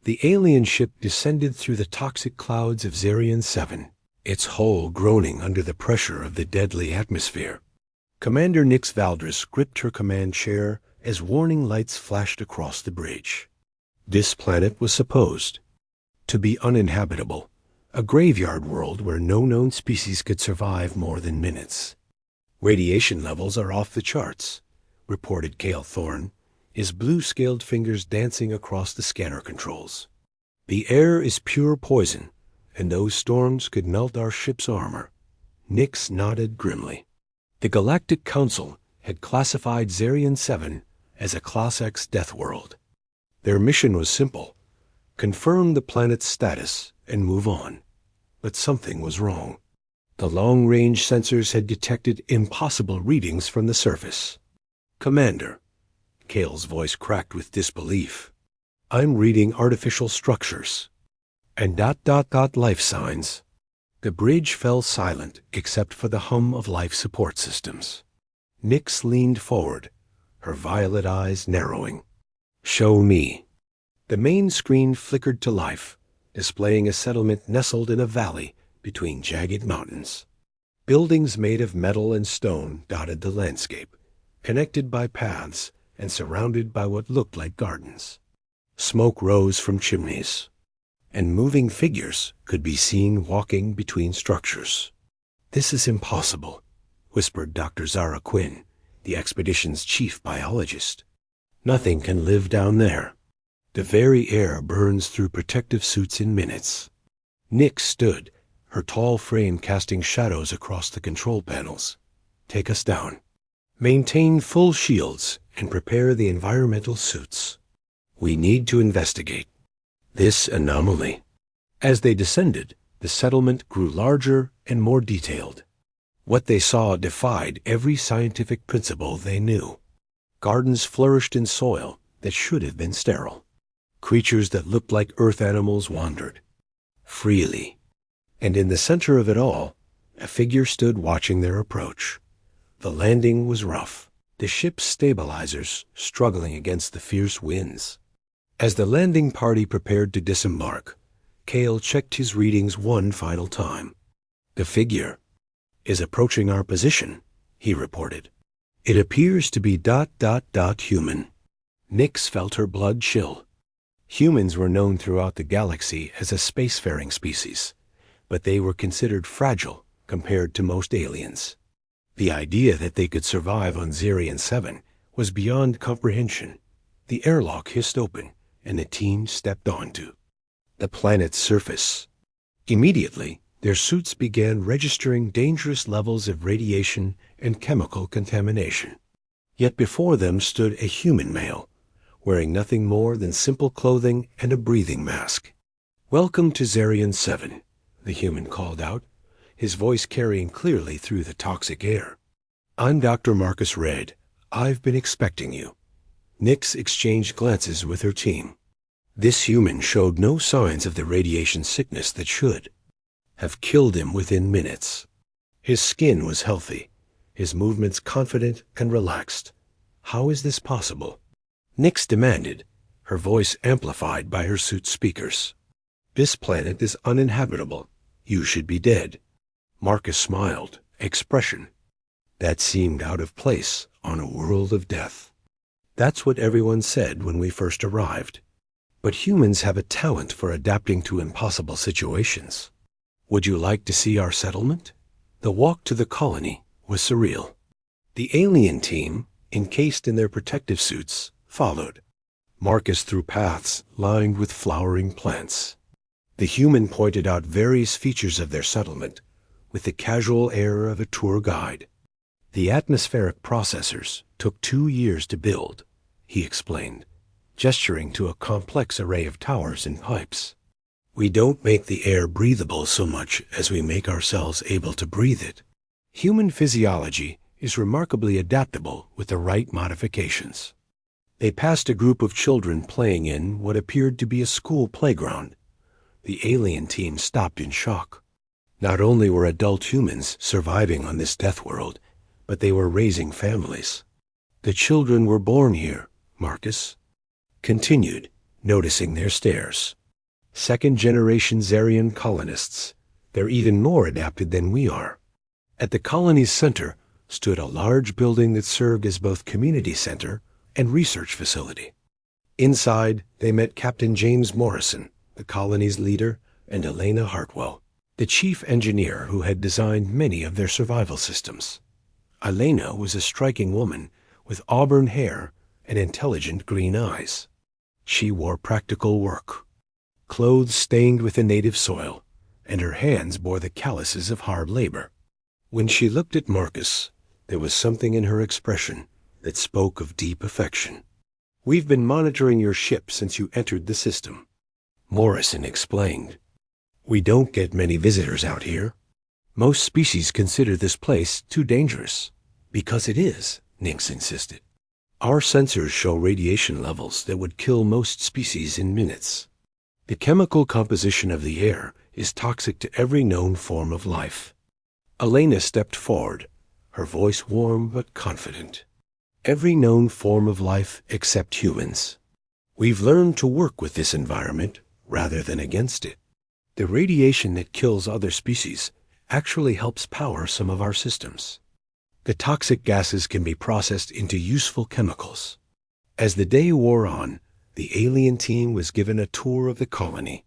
The alien ship descended through the toxic clouds of Zarian 7, its hull groaning under the pressure of the deadly atmosphere. Commander Nix Valdris gripped her command chair as warning lights flashed across the bridge. This planet was supposed to be uninhabitable, a graveyard world where no known species could survive more than minutes. "Radiation levels are off the charts," reported Cale Thorne, his blue-scaled fingers dancing across the scanner controls. "The air is pure poison, and those storms could melt our ship's armor." Nix nodded grimly. The Galactic Council had classified Zarian 7 as a Class X death world. Their mission was simple: confirm the planet's status and move on. But something was wrong. The long-range sensors had detected impossible readings from the surface. "Commander," Cale's voice cracked with disbelief, "I'm reading artificial structures and ... life signs." The bridge fell silent except for the hum of life support systems. Nix leaned forward, her violet eyes narrowing. "Show me." The main screen flickered to life, displaying a settlement nestled in a valley between jagged mountains. Buildings made of metal and stone dotted the landscape, connected by paths and surrounded by what looked like gardens. Smoke rose from chimneys, and moving figures could be seen walking between structures. "This is impossible," whispered Dr. Zara Quinn, the expedition's chief biologist. "Nothing can live down there. The very air burns through protective suits in minutes." Nix stood, her tall frame casting shadows across the control panels. "Take us down. Maintain full shields and prepare the environmental suits. We need to investigate this anomaly." As they descended, the settlement grew larger and more detailed. What they saw defied every scientific principle they knew. Gardens flourished in soil that should have been sterile. Creatures that looked like earth animals wandered freely. And in the center of it all, a figure stood watching their approach. The landing was rough, the ship's stabilizers struggling against the fierce winds. As the landing party prepared to disembark, Cale checked his readings one final time. "The figure is approaching our position," he reported. "It appears to be ... human." Nix felt her blood chill. Humans were known throughout the galaxy as a spacefaring species, but they were considered fragile compared to most aliens. The idea that they could survive on Zarian 7 was beyond comprehension. The airlock hissed open, and the team stepped onto the planet's surface. Immediately, their suits began registering dangerous levels of radiation and chemical contamination. Yet before them stood a human male, wearing nothing more than simple clothing and a breathing mask. "Welcome to Zarian 7, the human called out, his voice carrying clearly through the toxic air. "I'm Dr. Marcus Red. I've been expecting you." Nix exchanged glances with her team. This human showed no signs of the radiation sickness that should have killed him within minutes. His skin was healthy, his movements confident and relaxed. "How is this possible?" Nix demanded, her voice amplified by her suit's speakers. "This planet is uninhabitable. You should be dead." Marcus smiled, expression that seemed out of place on a world of death. "That's what everyone said when we first arrived. But humans have a talent for adapting to impossible situations. Would you like to see our settlement?" The walk to the colony was surreal. The alien team, encased in their protective suits, followed Marcus through paths lined with flowering plants. The human pointed out various features of their settlement with the casual air of a tour guide. "The atmospheric processors took 2 years to build," he explained, gesturing to a complex array of towers and pipes. "We don't make the air breathable so much as we make ourselves able to breathe it. Human physiology is remarkably adaptable with the right modifications." They passed a group of children playing in what appeared to be a school playground. The alien team stopped in shock. Not only were adult humans surviving on this death world, but they were raising families. "The children were born here," Marcus continued, noticing their stares. Second-generation Zarian colonists. They're even more adapted than we are. At the colony's center stood a large building that served as both community center and research facility. Inside, they met Captain James Morrison, the colony's leader, and Elena Hartwell, the chief engineer who had designed many of their survival systems. Elena was a striking woman with auburn hair and intelligent green eyes. She wore practical work, clothes stained with the native soil, and her hands bore the calluses of hard labor. When she looked at Marcus, there was something in her expression that spoke of deep affection. "We've been monitoring your ship since you entered the system," Morrison explained. "We don't get many visitors out here. Most species consider this place too dangerous." "Because it is," Nix insisted. "Our sensors show radiation levels that would kill most species in minutes. The chemical composition of the air is toxic to every known form of life." Elena stepped forward, her voice warm but confident. "Every known form of life except humans. We've learned to work with this environment rather than against it. The radiation that kills other species actually helps power some of our systems. The toxic gases can be processed into useful chemicals." As the day wore on, the alien team was given a tour of the colony.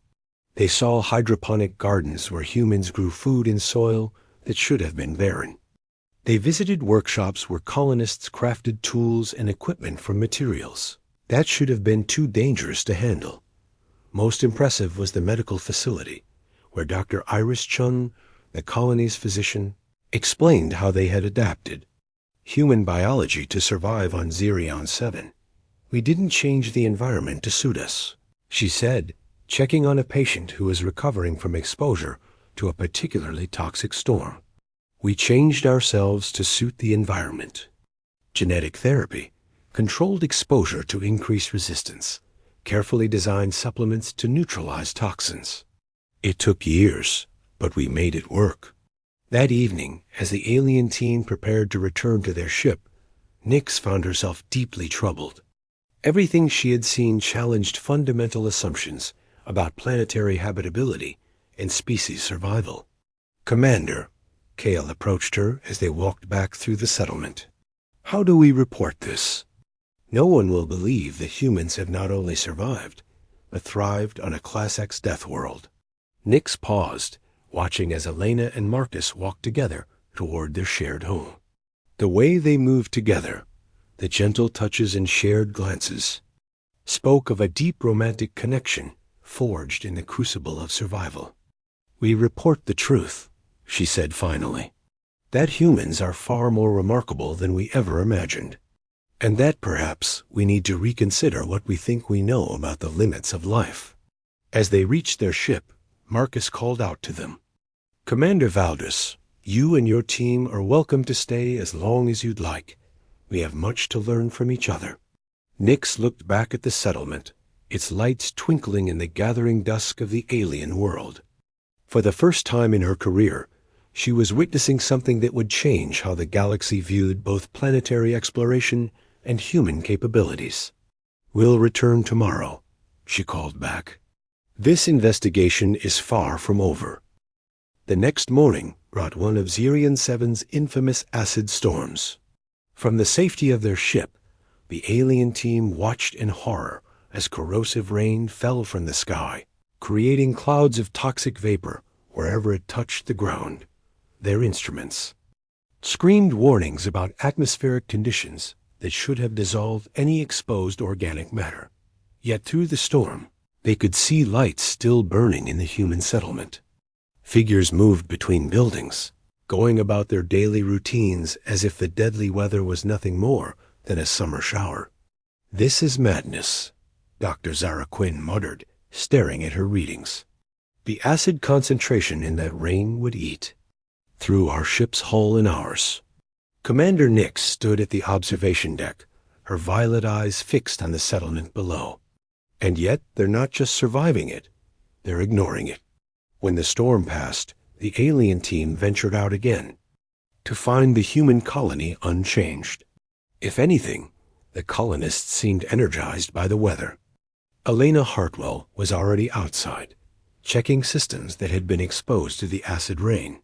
They saw hydroponic gardens where humans grew food in soil that should have been barren. They visited workshops where colonists crafted tools and equipment from materials that should have been too dangerous to handle. Most impressive was the medical facility, where Dr. Iris Chung, the colony's physician, explained how they had adapted human biology to survive on Zerion 7. "We didn't change the environment to suit us," she said, checking on a patient who was recovering from exposure to a particularly toxic storm. "We changed ourselves to suit the environment. Genetic therapy, controlled exposure to increase resistance, carefully designed supplements to neutralize toxins. It took years, but we made it work." That evening, as the alien team prepared to return to their ship, Nix found herself deeply troubled. Everything she had seen challenged fundamental assumptions about planetary habitability and species survival. "Commander," Kale approached her as they walked back through the settlement, "how do we report this? No one will believe that humans have not only survived, but thrived on a Class X death world." Nix paused, watching as Elena and Marcus walked together toward their shared home. The way they moved together, the gentle touches and shared glances, spoke of a deep romantic connection forged in the crucible of survival. "We report the truth," she said finally, "that humans are far more remarkable than we ever imagined, and that perhaps we need to reconsider what we think we know about the limits of life." As they reached their ship, Marcus called out to them, "Commander Valdres, you and your team are welcome to stay as long as you'd like. We have much to learn from each other." Nix looked back at the settlement, its lights twinkling in the gathering dusk of the alien world. For the first time in her career, she was witnessing something that would change how the galaxy viewed both planetary exploration and human capabilities. "We'll return tomorrow," she called back. "This investigation is far from over." The next morning brought one of Zerion 7's infamous acid storms. From the safety of their ship, the alien team watched in horror as corrosive rain fell from the sky, creating clouds of toxic vapor wherever it touched the ground. Their instruments screamed warnings about atmospheric conditions that should have dissolved any exposed organic matter. Yet through the storm, they could see lights still burning in the human settlement. Figures moved between buildings, going about their daily routines as if the deadly weather was nothing more than a summer shower. "This is madness," Dr. Zara Quinn muttered, staring at her readings. "The acid concentration in that rain would eat through our ship's hull and ours." Commander Nix stood at the observation deck, her violet eyes fixed on the settlement below. And yet they're not just surviving it, they're ignoring it. When the storm passed, the alien team ventured out again, to find the human colony unchanged. If anything, the colonists seemed energized by the weather. Elena Hartwell was already outside, checking systems that had been exposed to the acid rain.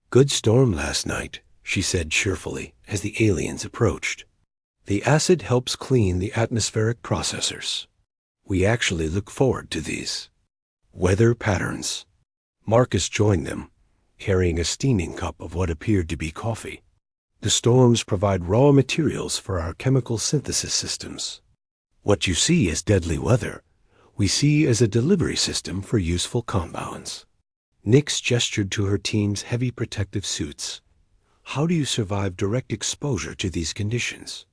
"Good storm last night," she said cheerfully as the aliens approached. "The acid helps clean the atmospheric processors. We actually look forward to these weather patterns." Marcus joined them, carrying a steaming cup of what appeared to be coffee. "The storms provide raw materials for our chemical synthesis systems. What you see as deadly weather, we see as a delivery system for useful compounds." Nix gestured to her team's heavy protective suits. "How do you survive direct exposure to these conditions?"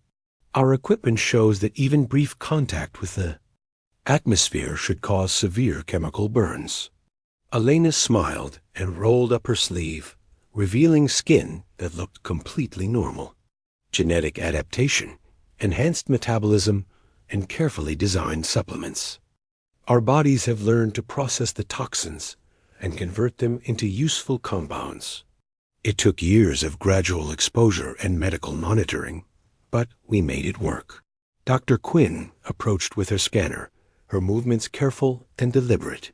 "Our equipment shows that even brief contact with the atmosphere should cause severe chemical burns." Elena smiled and rolled up her sleeve, revealing skin that looked completely normal. "Genetic adaptation, enhanced metabolism, and carefully designed supplements. Our bodies have learned to process the toxins and convert them into useful compounds. It took years of gradual exposure and medical monitoring, but we made it work." Dr. Quinn approached with her scanner, her movements careful and deliberate.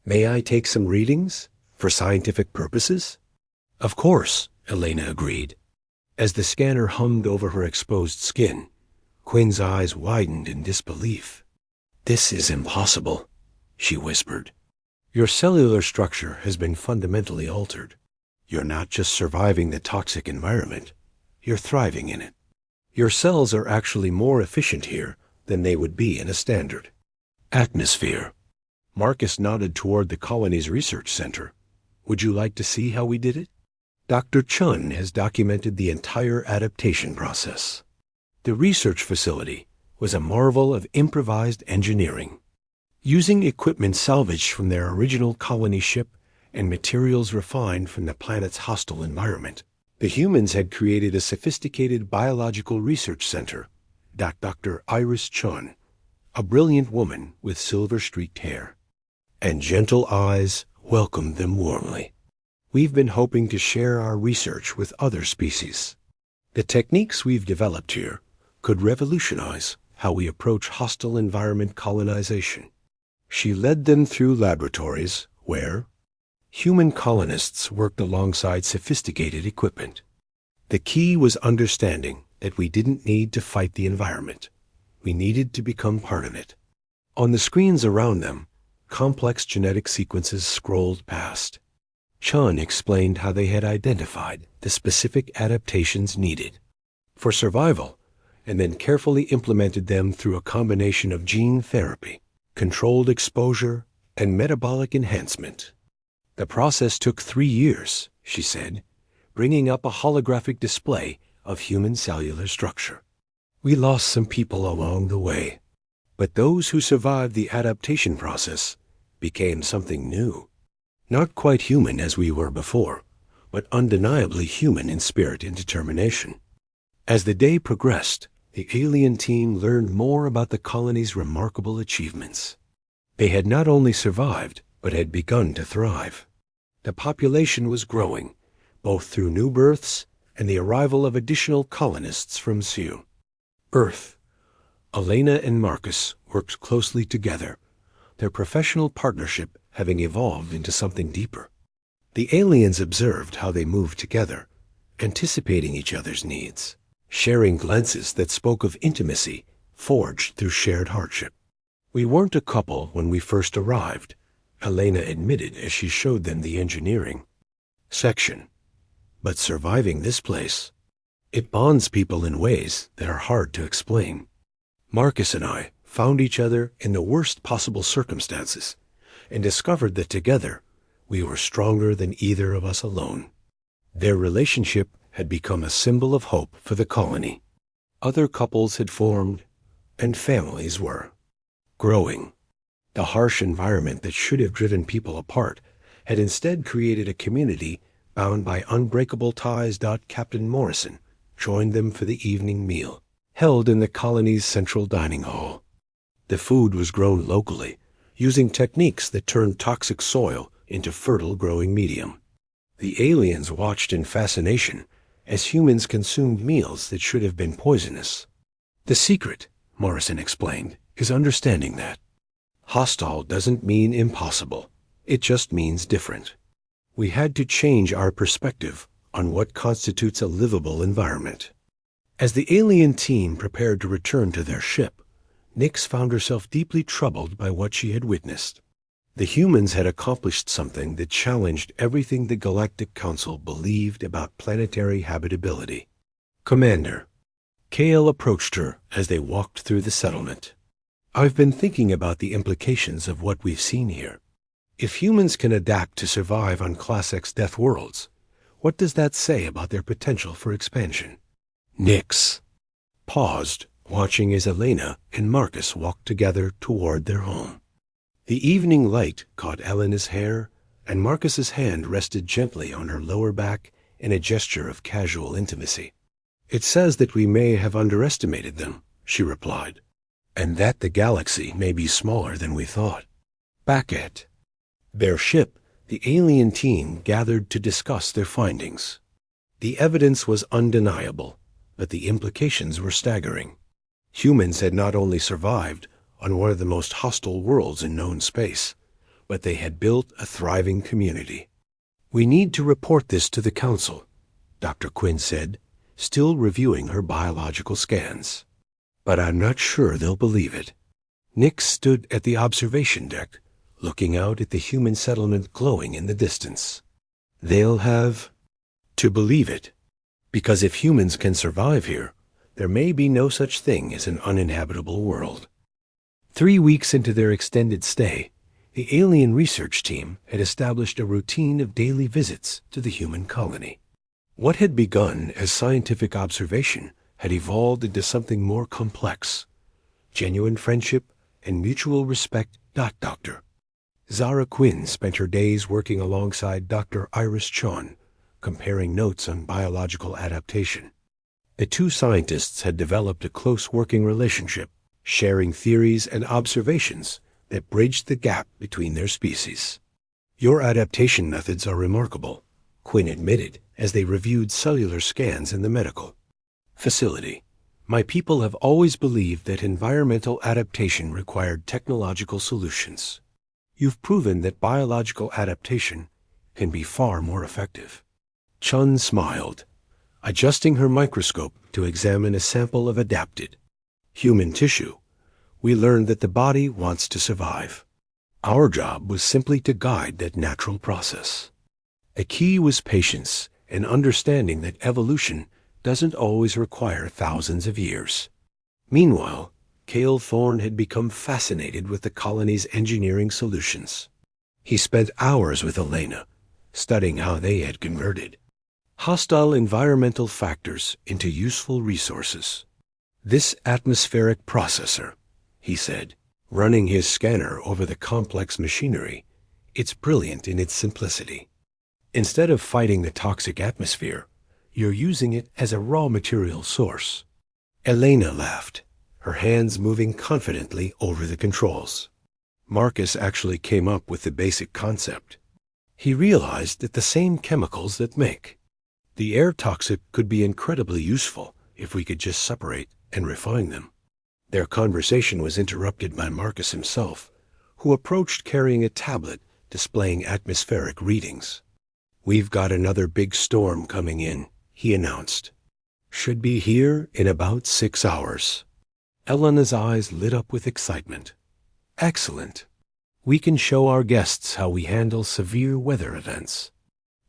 "May I take some readings for scientific purposes?" "Of course," Elena agreed. As the scanner hummed over her exposed skin, Quinn's eyes widened in disbelief. "This is impossible," she whispered. "Your cellular structure has been fundamentally altered. You're not just surviving the toxic environment, you're thriving in it. Your cells are actually more efficient here than they would be in a standard atmosphere." Marcus nodded toward the colony's research center. "Would you like to see how we did it?" Dr. Chun has documented the entire adaptation process. The research facility was a marvel of improvised engineering. Using equipment salvaged from their original colony ship and materials refined from the planet's hostile environment, the humans had created a sophisticated biological research center that Dr. Iris Chun, a brilliant woman with silver-streaked hair and gentle eyes, welcomed them warmly. "We've been hoping to share our research with other species. The techniques we've developed here could revolutionize how we approach hostile environment colonization." She led them through laboratories where human colonists worked alongside sophisticated equipment. The key was understanding that we didn't need to fight the environment. We needed to become part of it. On the screens around them, complex genetic sequences scrolled past. Chun explained how they had identified the specific adaptations needed for survival, and then carefully implemented them through a combination of gene therapy, controlled exposure, and metabolic enhancement. "The process took 3 years," she said, bringing up a holographic display of human cellular structure. "We lost some people along the way, but those who survived the adaptation process became something new. Not quite human as we were before, but undeniably human in spirit and determination." As the day progressed, the alien team learned more about the colony's remarkable achievements. They had not only survived, but had begun to thrive. The population was growing, both through new births and the arrival of additional colonists from Siu. Earth. Elena and Marcus worked closely together, their professional partnership having evolved into something deeper. The aliens observed how they moved together, anticipating each other's needs, sharing glances that spoke of intimacy forged through shared hardship. "We weren't a couple when we first arrived," Elena admitted as she showed them the engineering section. "But surviving this place, it bonds people in ways that are hard to explain. Marcus and I found each other in the worst possible circumstances and discovered that together we were stronger than either of us alone." Their relationship had become a symbol of hope for the colony. Other couples had formed, and families were growing. The harsh environment that should have driven people apart had instead created a community bound by unbreakable ties. Captain Morrison joined them for the evening meal, held in the colony's central dining hall. The food was grown locally, using techniques that turned toxic soil into fertile growing medium. The aliens watched in fascination as humans consumed meals that should have been poisonous. "The secret," Morrison explained, "is understanding that. Hostile doesn't mean impossible. It just means different. We had to change our perspective on what constitutes a livable environment. As the alien team prepared to return to their ship, Nyx found herself deeply troubled by what she had witnessed. The humans had accomplished something that challenged everything the Galactic Council believed about planetary habitability. "Commander," Kale approached her as they walked through the settlement. "I've been thinking about the implications of what we've seen here. If humans can adapt to survive on Class X death worlds, what does that say about their potential for expansion?" Nyx paused, watching as Elena and Marcus walked together toward their home. The evening light caught Elena's hair, and Marcus's hand rested gently on her lower back in a gesture of casual intimacy. "It says that we may have underestimated them," she replied, "and that the galaxy may be smaller than we thought." Back at their ship, the alien team gathered to discuss their findings. The evidence was undeniable, but the implications were staggering. Humans had not only survived on one of the most hostile worlds in known space, but they had built a thriving community. "We need to report this to the Council," Dr. Quinn said, still reviewing her biological scans. "But I'm not sure they'll believe it." Nyx stood at the observation deck, looking out at the human settlement glowing in the distance. "They'll have to believe it, because if humans can survive here, there may be no such thing as an uninhabitable world." 3 weeks into their extended stay, the alien research team had established a routine of daily visits to the human colony. What had begun as scientific observation had evolved into something more complex: genuine friendship and mutual respect. Dr. Zara Quinn spent her days working alongside Dr. Iris Chon, comparing notes on biological adaptation. The two scientists had developed a close working relationship, sharing theories and observations that bridged the gap between their species. "Your adaptation methods are remarkable," Quinn admitted as they reviewed cellular scans in the medical facility. "My people have always believed that environmental adaptation required technological solutions. You've proven that biological adaptation can be far more effective." Chun smiled, adjusting her microscope to examine a sample of adapted human tissue. "We learned that the body wants to survive. Our job was simply to guide that natural process. A key was patience and understanding that evolution doesn't always require thousands of years." Meanwhile, Cale Thorne had become fascinated with the colony's engineering solutions. He spent hours with Elena, studying how they had converted hostile environmental factors into useful resources. "This atmospheric processor," he said, running his scanner over the complex machinery, "it's brilliant in its simplicity. Instead of fighting the toxic atmosphere, you're using it as a raw material source." Elena laughed, her hands moving confidently over the controls. Marcus actually came up with the basic concept. He realized that the same chemicals that make the air toxic could be incredibly useful if we could just separate and refine them. Their conversation was interrupted by Marcus himself, who approached carrying a tablet displaying atmospheric readings. "We've got another big storm coming in," he announced. "Should be here in about 6 hours. Elena's eyes lit up with excitement. "Excellent. We can show our guests how we handle severe weather events."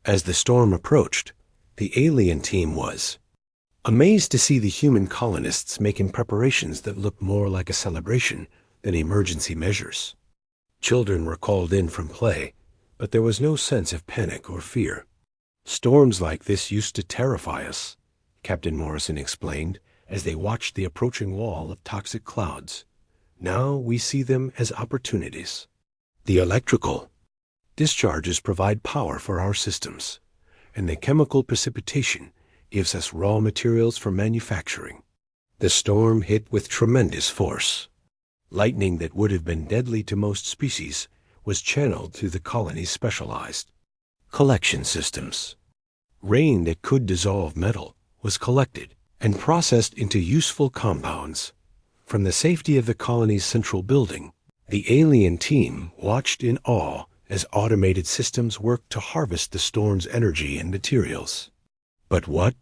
As the storm approached, the alien team was amazed to see the human colonists making preparations that looked more like a celebration than emergency measures. Children were called in from play, but there was no sense of panic or fear. "Storms like this used to terrify us," Captain Morrison explained as they watched the approaching wall of toxic clouds. "Now we see them as opportunities. The electrical discharges provide power for our systems, and the chemical precipitation gives us raw materials for manufacturing." The storm hit with tremendous force. Lightning that would have been deadly to most species was channeled through the colony's specialized collection systems. Rain that could dissolve metal was collected and processed into useful compounds. From the safety of the colony's central building, The alien team watched in awe as automated systems worked to harvest the storm's energy and materials. But what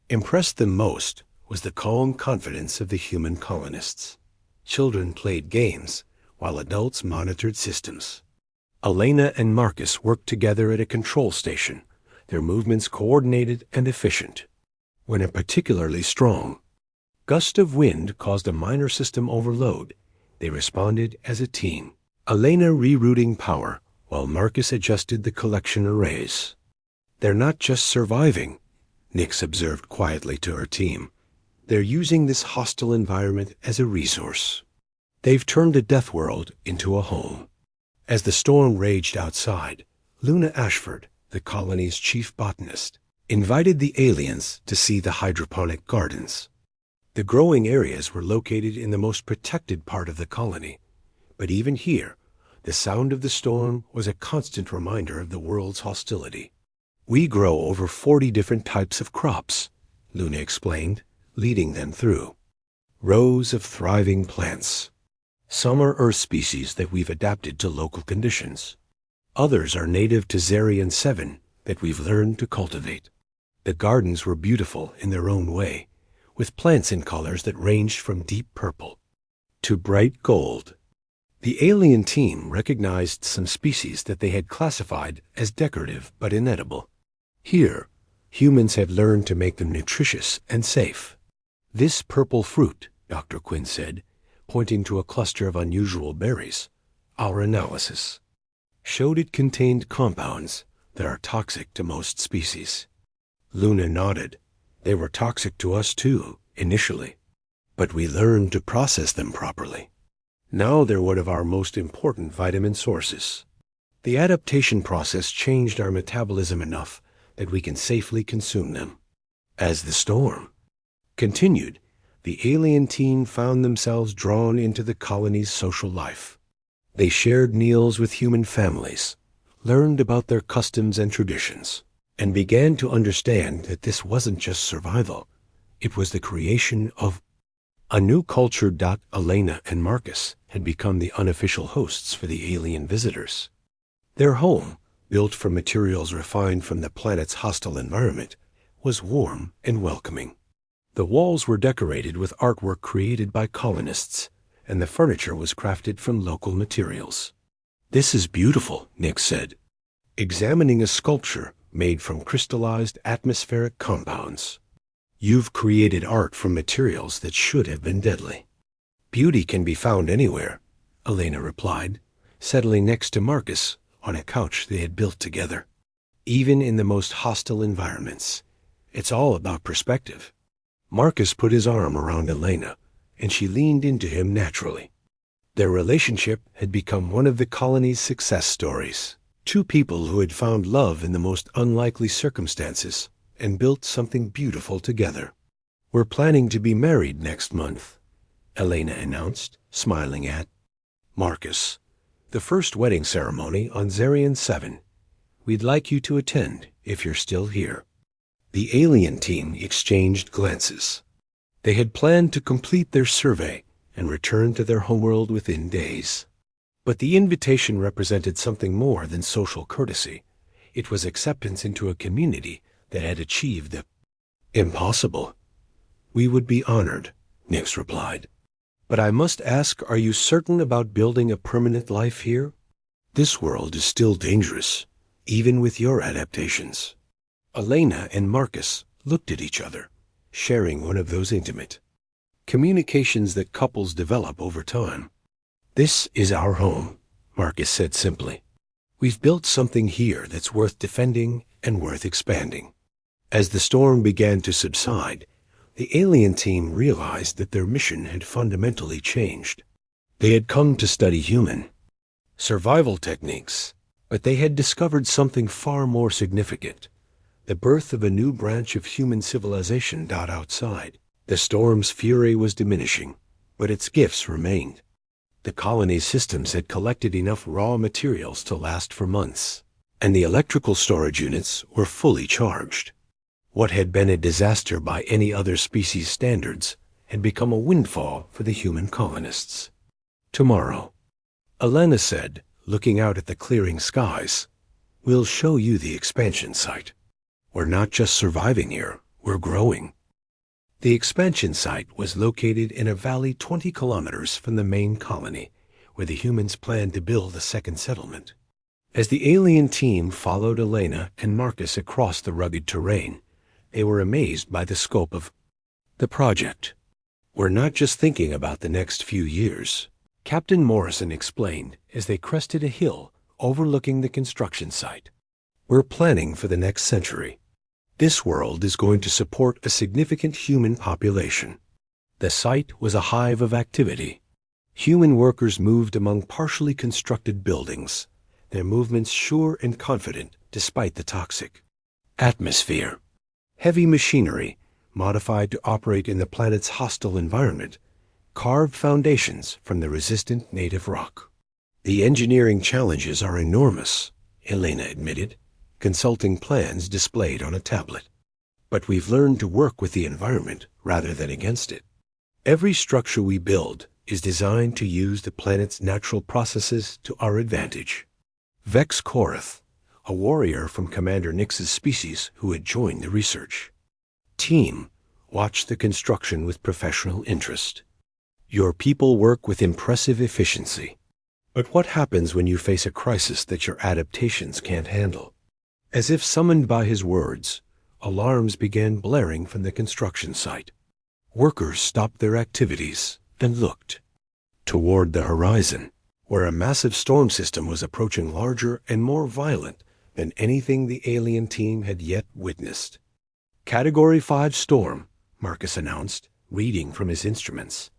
impressed them most was the calm confidence of the human colonists. Children played games while adults monitored systems. Elena and Marcus worked together at a control station, their movements coordinated and efficient. When a particularly strong gust of wind caused a minor system overload, they responded as a team. Elena rerouting power while Marcus adjusted the collection arrays. They're not just surviving, Nix observed quietly to her team. They're using this hostile environment as a resource. They've turned a death world into a home. As the storm raged outside, Luna Ashford, the colony's chief botanist, invited the aliens to see the hydroponic gardens. The growing areas were located in the most protected part of the colony, but even here, the sound of the storm was a constant reminder of the world's hostility. We grow over 40 different types of crops, Luna explained, leading them through rows of thriving plants. Some are Earth species that we've adapted to local conditions. Others are native to Zarian 7 that we've learned to cultivate. The gardens were beautiful in their own way, with plants in colors that ranged from deep purple to bright gold. The alien team recognized some species that they had classified as decorative but inedible. Here, humans had learned to make them nutritious and safe. This purple fruit, Dr. Quinn said, pointing to a cluster of unusual berries, our analysis showed it contained compounds that are toxic to most species. Luna nodded. They were toxic to us too, initially, but we learned to process them properly. Now they're one of our most important vitamin sources. The adaptation process changed our metabolism enough that we can safely consume them. As the storm continued, the alien team found themselves drawn into the colony's social life. They shared meals with human families, learned about their customs and traditions, and began to understand that this wasn't just survival, it was the creation of a new culture. Elena and Marcus had become the unofficial hosts for the alien visitors. Their home, built from materials refined from the planet's hostile environment, was warm and welcoming. The walls were decorated with artwork created by colonists, and the furniture was crafted from local materials. "This is beautiful," Nick said, examining a sculpture made from crystallized atmospheric compounds. "You've created art from materials that should have been deadly." "Beauty can be found anywhere," Elena replied, settling next to Marcus on a couch they had built together. "Even in the most hostile environments, it's all about perspective." Marcus put his arm around Elena, and she leaned into him naturally. Their relationship had become one of the colony's success stories. Two people who had found love in the most unlikely circumstances and built something beautiful together. "We're planning to be married next month," Elena announced, smiling at Marcus. "The first wedding ceremony on Zarian 7. We'd like you to attend if you're still here." The alien team exchanged glances. They had planned to complete their survey and return to their homeworld within days. But the invitation represented something more than social courtesy. It was acceptance into a community that had achieved the impossible. "We would be honored," Nix replied. "But I must ask, are you certain about building a permanent life here? This world is still dangerous, even with your adaptations." Elena and Marcus looked at each other, sharing one of those intimate communications that couples develop over time. "This is our home," Marcus said simply. "We've built something here that's worth defending and worth expanding." As the storm began to subside, the alien team realized that their mission had fundamentally changed. They had come to study human survival techniques, but they had discovered something far more significant: the birth of a new branch of human civilization. Outside, the storm's fury was diminishing, but its gifts remained. The colony's systems had collected enough raw materials to last for months, and the electrical storage units were fully charged. What had been a disaster by any other species' standards had become a windfall for the human colonists. Tomorrow, Elena said, looking out at the clearing skies. "We'll show you the expansion site. We're not just surviving here, we're growing." The expansion site was located in a valley 20 kilometers from the main colony, where the humans planned to build a second settlement. As the alien team followed Elena and Marcus across the rugged terrain, they were amazed by the scope of the project. "We're not just thinking about the next few years," Captain Morrison explained as they crested a hill overlooking the construction site. "We're planning for the next century. This world is going to support a significant human population." The site was a hive of activity. Human workers moved among partially constructed buildings, their movements sure and confident despite the toxic atmosphere. Heavy machinery, modified to operate in the planet's hostile environment, carved foundations from the resistant native rock. "The engineering challenges are enormous," Elena admitted, consulting plans displayed on a tablet. "But we've learned to work with the environment rather than against it. Every structure we build is designed to use the planet's natural processes to our advantage." Vex Korath, a warrior from Commander Nix's species who had joined the research team, watched the construction with professional interest. "Your people work with impressive efficiency. But what happens when you face a crisis that your adaptations can't handle?" As if summoned by his words, alarms began blaring from the construction site. Workers stopped their activities and looked toward the horizon, where a massive storm system was approaching, larger and more violent than anything the alien team had yet witnessed. "Category 5 storm," Marcus announced, reading from his instruments.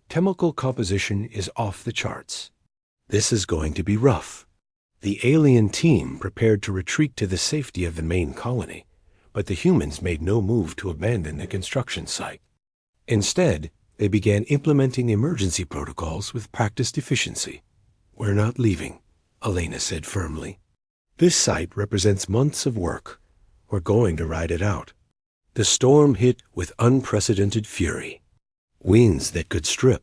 "Chemical composition is off the charts. This is going to be rough." The alien team prepared to retreat to the safety of the main colony, but the humans made no move to abandon the construction site. Instead, they began implementing emergency protocols with practiced efficiency. "We're not leaving," Elena said firmly. "This site represents months of work. We're going to ride it out." The storm hit with unprecedented fury. Winds that could strip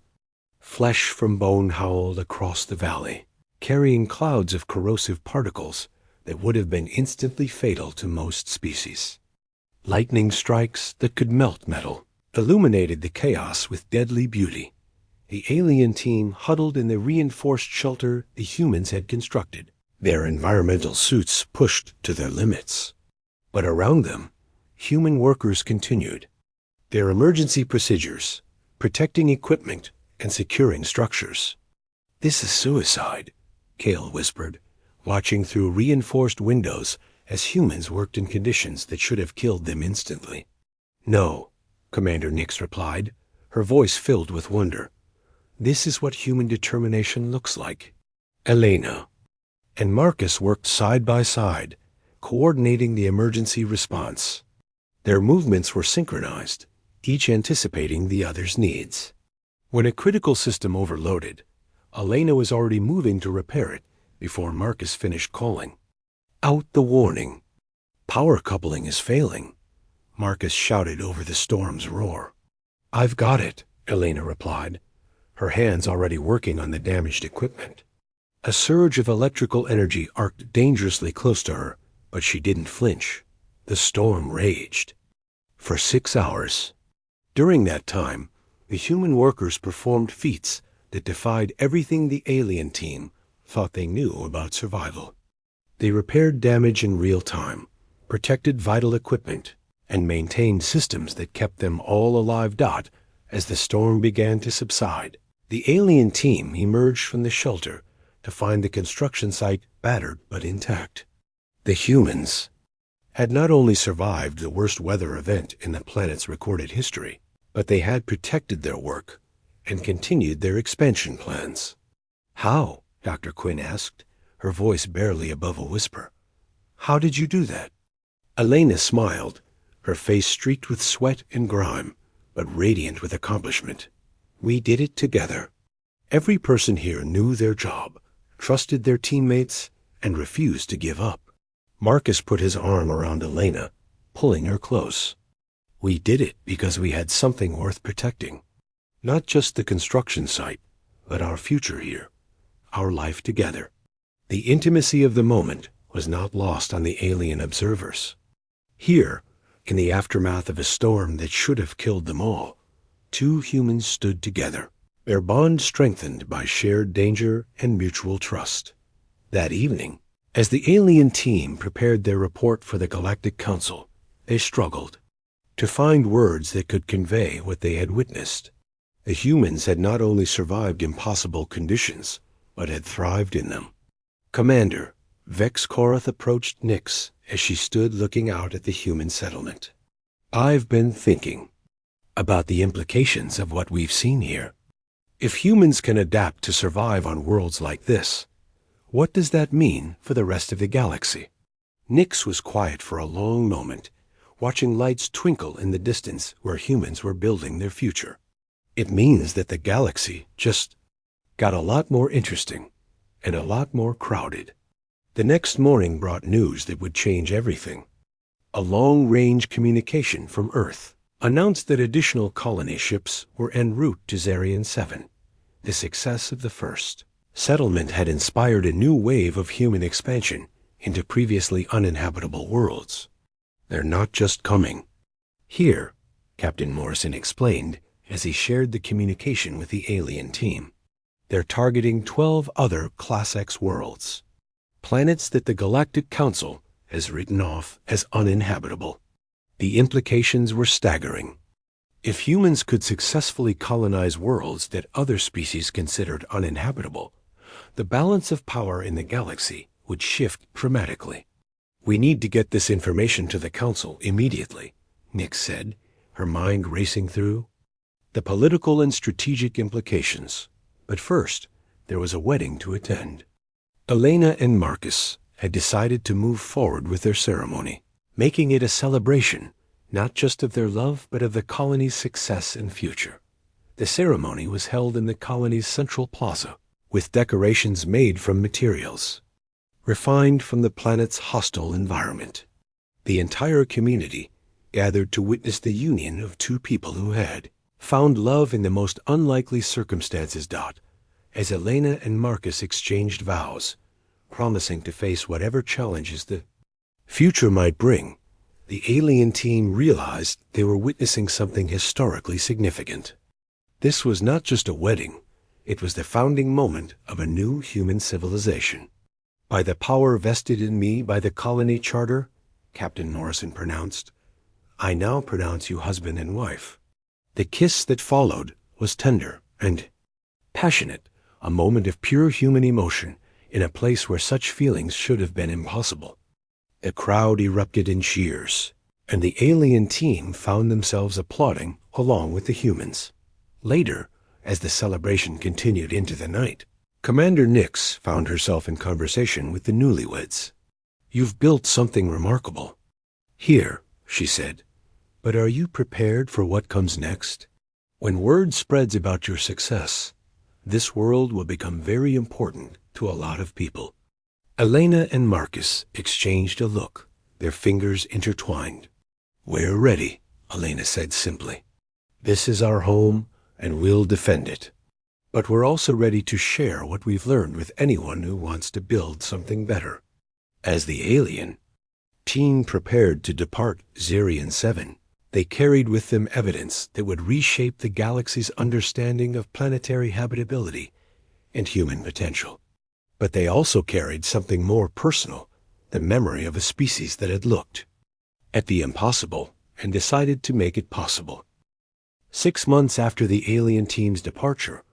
flesh from bone howled across the valley, carrying clouds of corrosive particles that would have been instantly fatal to most species. Lightning strikes that could melt metal illuminated the chaos with deadly beauty. The alien team huddled in the reinforced shelter the humans had constructed, their environmental suits pushed to their limits. But around them, human workers continued their emergency procedures, protecting equipment and securing structures. "This is suicide," Kale whispered, watching through reinforced windows as humans worked in conditions that should have killed them instantly. "No," Commander Nix replied, her voice filled with wonder. "This is what human determination looks like." Elena and Marcus worked side by side, coordinating the emergency response. Their movements were synchronized, each anticipating the other's needs. When a critical system overloaded, Elena was already moving to repair it before Marcus finished calling out the warning. "Power coupling is failing," Marcus shouted over the storm's roar. "I've got it," Elena replied, her hands already working on the damaged equipment. A surge of electrical energy arced dangerously close to her, but she didn't flinch. The storm raged for 6 hours. During that time, the human workers performed feats that defied everything the alien team thought they knew about survival. They repaired damage in real time, protected vital equipment, and maintained systems that kept them all alive. As the storm began to subside, the alien team emerged from the shelter to find the construction site battered but intact. The humans had not only survived the worst weather event in the planet's recorded history, but they had protected their work and continued their expansion plans. "How?" Dr. Quinn asked, her voice barely above a whisper. "How did you do that?" Elena smiled, her face streaked with sweat and grime, but radiant with accomplishment. "We did it together. Every person here knew their job, trusted their teammates, and refused to give up." Marcus put his arm around Elena, pulling her close. "We did it because we had something worth protecting. Not just the construction site, but our future here. our life together. The intimacy of the moment was not lost on the alien observers. Here, in the aftermath of a storm that should have killed them all, two humans stood together, their bond strengthened by shared danger and mutual trust. That evening, as the alien team prepared their report for the Galactic Council, they struggled to find words that could convey what they had witnessed. The humans had not only survived impossible conditions, but had thrived in them. Commander, Vex Korath approached Nyx as she stood looking out at the human settlement. "I've been thinking about the implications of what we've seen here. If humans can adapt to survive on worlds like this, what does that mean for the rest of the galaxy?" Nyx was quiet for a long moment, watching lights twinkle in the distance where humans were building their future. "It means that the galaxy just got a lot more interesting and a lot more crowded." The next morning brought news that would change everything. A long-range communication from Earth announced that additional colony ships were en route to Zarian 7. The success of the first settlement had inspired a new wave of human expansion into previously uninhabitable worlds. "They're not just coming here," Captain Morrison explained as he shared the communication with the alien team. "They're targeting 12 other Class X worlds, planets that the Galactic Council has written off as uninhabitable." The implications were staggering. If humans could successfully colonize worlds that other species considered uninhabitable, the balance of power in the galaxy would shift dramatically. "We need to get this information to the Council immediately," Nyx said, her mind racing through the political and strategic implications. But first, there was a wedding to attend. Elena and Marcus had decided to move forward with their ceremony, making it a celebration not just of their love but of the colony's success and future. The ceremony was held in the colony's central plaza, with decorations made from materials refined from the planet's hostile environment. The entire community gathered to witness the union of two people who had found love in the most unlikely circumstances. As Elena and Marcus exchanged vows, promising to face whatever challenges the future might bring, the alien team realized they were witnessing something historically significant. This was not just a wedding, it was the founding moment of a new human civilization. "By the power vested in me by the colony charter," Captain Morrison pronounced, "I now pronounce you husband and wife." The kiss that followed was tender and passionate, a moment of pure human emotion in a place where such feelings should have been impossible. The crowd erupted in cheers, and the alien team found themselves applauding along with the humans. Later, as the celebration continued into the night, Commander Nyx found herself in conversation with the newlyweds. "You've built something remarkable here," she said, "but are you prepared for what comes next? When word spreads about your success, this world will become very important to a lot of people." Elena and Marcus exchanged a look, their fingers intertwined. "We're ready," Elena said simply. "This is our home, and we'll defend it. But we're also ready to share what we've learned with anyone who wants to build something better." As the alien team prepared to depart Zarian 7, they carried with them evidence that would reshape the galaxy's understanding of planetary habitability and human potential. But they also carried something more personal, the memory of a species that had looked at the impossible and decided to make it possible. 6 months after the alien team's departure,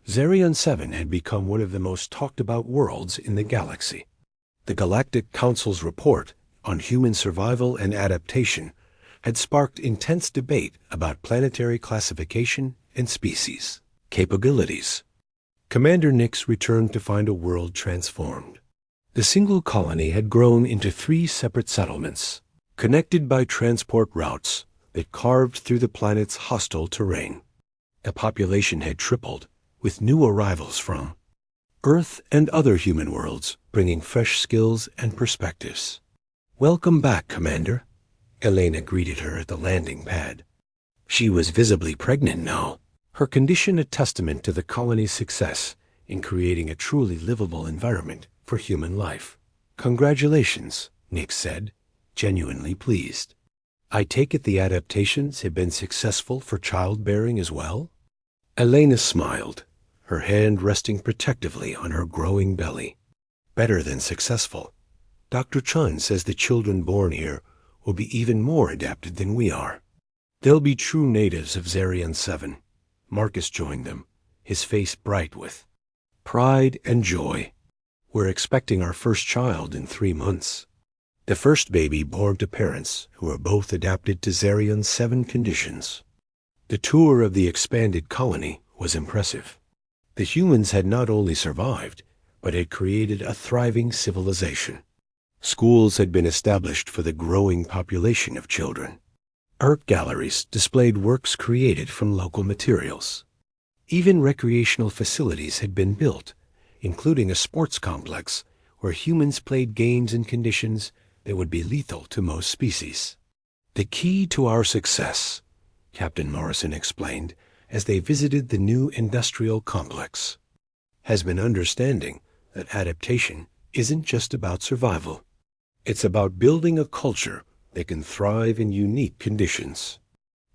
Zarian 7 had become one of the most talked about worlds in the galaxy. The Galactic Council's report on human survival and adaptation had sparked intense debate about planetary classification and species capabilities. Commander Nyx returned to find a world transformed. The single colony had grown into 3 separate settlements, connected by transport routes that carved through the planet's hostile terrain. The population had tripled, with new arrivals from Earth and other human worlds, bringing fresh skills and perspectives. "Welcome back, Commander," Elena greeted her at the landing pad. She was visibly pregnant now, her condition a testament to the colony's success in creating a truly livable environment for human life. Congratulations, Nick said, genuinely pleased. I take it the adaptations have been successful for childbearing as well? Elena smiled, her hand resting protectively on her growing belly. Better than successful. Dr. Chun says the children born here will be even more adapted than we are. They'll be true natives of Zarian 7. Marcus joined them, his face bright with pride and joy. We're expecting our first child in 3 months. The first baby born to parents who are both adapted to Zarian 7 conditions. The tour of the expanded colony was impressive. The humans had not only survived, but had created a thriving civilization. Schools had been established for the growing population of children. Art galleries displayed works created from local materials. Even recreational facilities had been built, including a sports complex where humans played games in conditions that would be lethal to most species. The key to our success, Captain Morrison explained as they visited the new industrial complex, has been understanding that adaptation isn't just about survival. It's about building a culture that can thrive in unique conditions.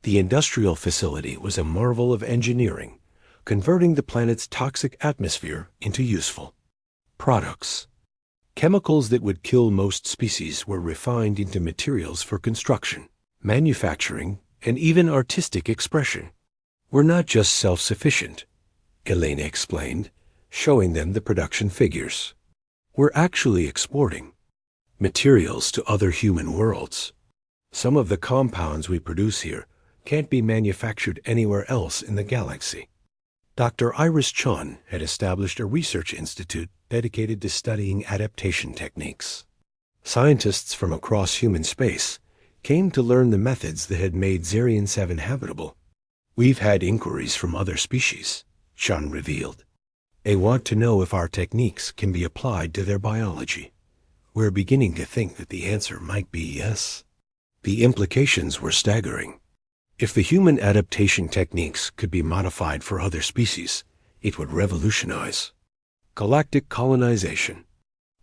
The industrial facility was a marvel of engineering, converting the planet's toxic atmosphere into useful products. Chemicals that would kill most species were refined into materials for construction, manufacturing, and even artistic expression. We're not just self-sufficient, Elena explained, showing them the production figures. We're actually exporting materials to other human worlds. Some of the compounds we produce here can't be manufactured anywhere else in the galaxy. Dr. Iris Chun had established a research institute dedicated to studying adaptation techniques. Scientists from across human space came to learn the methods that had made Zarian 7 habitable. We've had inquiries from other species, Chun revealed. They want to know if our techniques can be applied to their biology. We're beginning to think that the answer might be yes. The implications were staggering. If the human adaptation techniques could be modified for other species, it would revolutionize galactic colonization.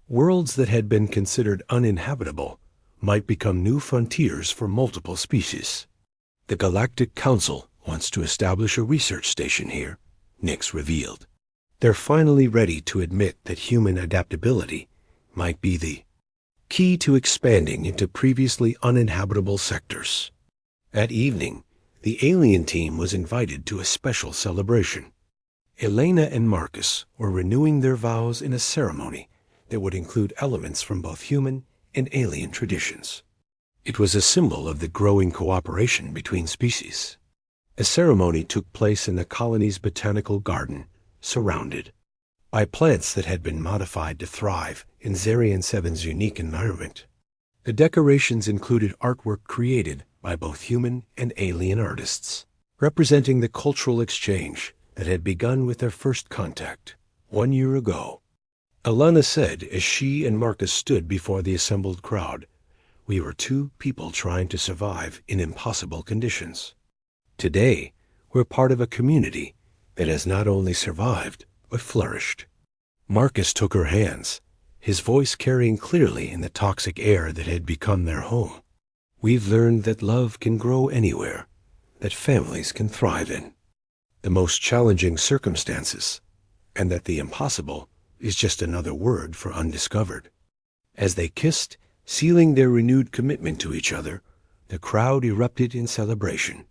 Worlds that had been considered uninhabitable might become new frontiers for multiple species. The Galactic Council wants to establish a research station here, Nix revealed. They're finally ready to admit that human adaptability might be the key to expanding into previously uninhabitable sectors. At evening, the alien team was invited to a special celebration. Elena and Marcus were renewing their vows in a ceremony that would include elements from both human and alien traditions. It was a symbol of the growing cooperation between species. A ceremony took place in the colony's botanical garden, surrounded by plants that had been modified to thrive in Zarian 7's unique environment. The decorations included artwork created by both human and alien artists, representing the cultural exchange that had begun with their first contact 1 year ago. Alana said as she and Marcus stood before the assembled crowd, "We were two people trying to survive in impossible conditions. Today, we're part of a community that has not only survived, but flourished." Marcus took her hands, his voice carrying clearly in the toxic air that had become their home. "We've learned that love can grow anywhere, that families can thrive in the most challenging circumstances, and that the impossible is just another word for undiscovered." As they kissed, sealing their renewed commitment to each other, the crowd erupted in celebration.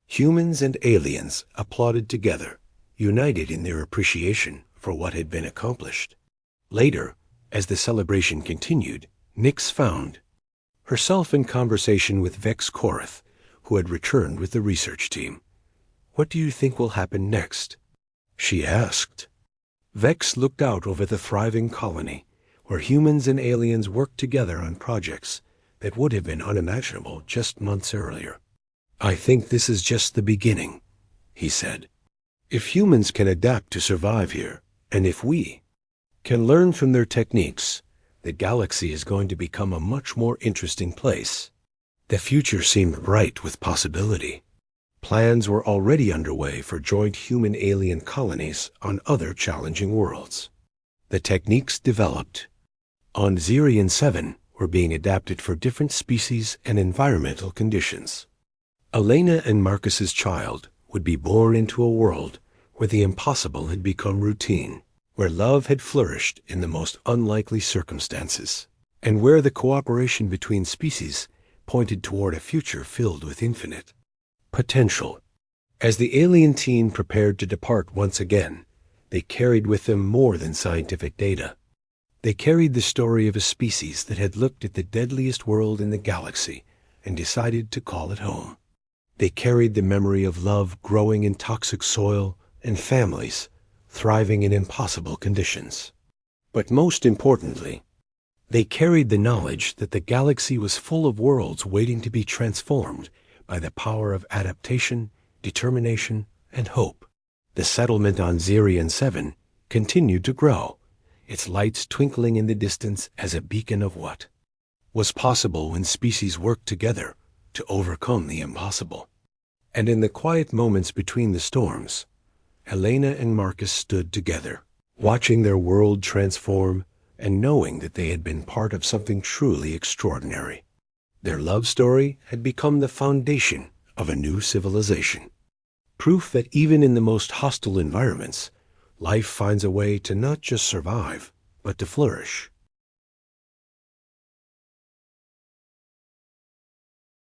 Humans and aliens applauded together, united in their appreciation for what had been accomplished. Later, as the celebration continued, Nix found herself in conversation with Vex Korath, who had returned with the research team. "What do you think will happen next?" she asked. Vex looked out over the thriving colony, where humans and aliens worked together on projects that would have been unimaginable just months earlier. "I think this is just the beginning," he said. "If humans can adapt to survive here, and if we can learn from their techniques, the galaxy is going to become a much more interesting place." The future seemed bright with possibility. Plans were already underway for joint human-alien colonies on other challenging worlds. The techniques developed on Zirion 7 were being adapted for different species and environmental conditions. Elena and Marcus's child would be born into a world where the impossible had become routine, where love had flourished in the most unlikely circumstances, and where the cooperation between species pointed toward a future filled with infinite potential. As the alien team prepared to depart once again, they carried with them more than scientific data. They carried the story of a species that had looked at the deadliest world in the galaxy and decided to call it home. They carried the memory of love growing in toxic soil and families thriving in impossible conditions. But most importantly, they carried the knowledge that the galaxy was full of worlds waiting to be transformed by the power of adaptation, determination, and hope. The settlement on Zirion 7 continued to grow, its lights twinkling in the distance as a beacon of what was possible when species worked together to overcome the impossible. And in the quiet moments between the storms, Helena and Marcus stood together, watching their world transform and knowing that they had been part of something truly extraordinary. Their love story had become the foundation of a new civilization. Proof that even in the most hostile environments, life finds a way to not just survive, but to flourish.